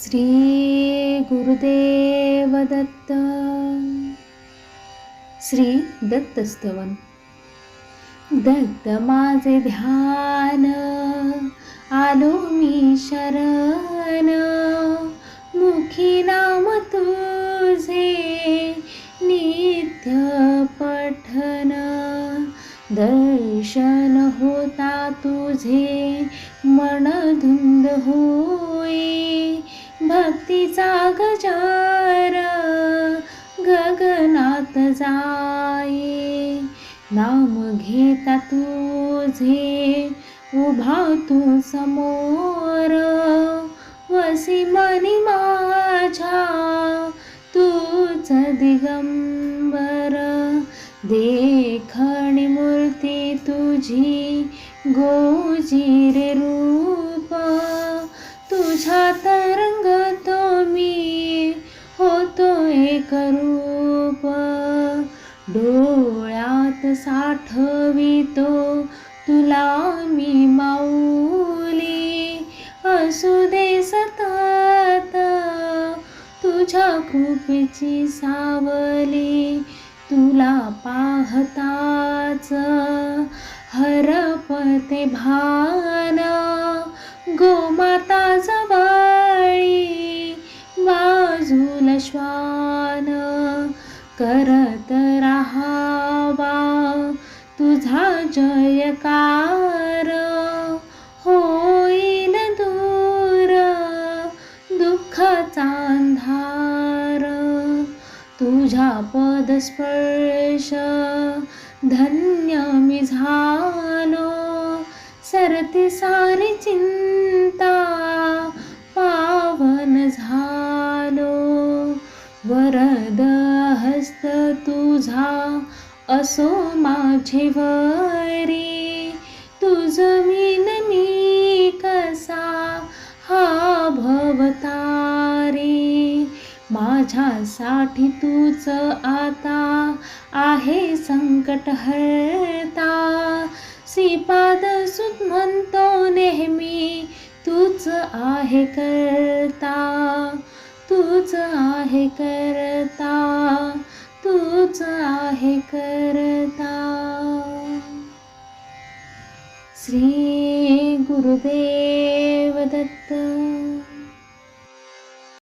श्री गुरुदेव दत्त. श्री दत्तस्तवन. दत्त माझे ध्यान, आलो मी शरण. मुखी नाम तुझे नित्य पठन. दर्शन होता तुझे मन धुंद होई. भक्तीचा गजर गगनात जाई. नाम घेता तुझे उभा तू समोर. वसी मनी माझ्या तूच दिगंबर. देखणी मूर्ती तुझी गोजिरे रूप. तुझ्यात रंगतो मी होतो एक रूप. डोळ्यात साठवितो तुला मी माऊली. असू दे सतत तुझ्या कृपेची सावली. तुला पाहताच हरपते भान. गोमाता जवळी बाजूला श्वान. करत राहावा तुझा जयकार. होईल दूर दुःखाचा अंधार. तुझ्या पदस्पर्श धन्य मी झालो. सरते सारी चिंता पावन झालो. वरद हस्त तुझा असो माझेवरी. तुझ मी कसा हा भवतारी. माझ्यासाठी तूच आता आहे संकट हरता. श्रीपाद सुत म्हणतो नेहमी तूच आहे करता. तूच आहे करता. तूच आहे करता.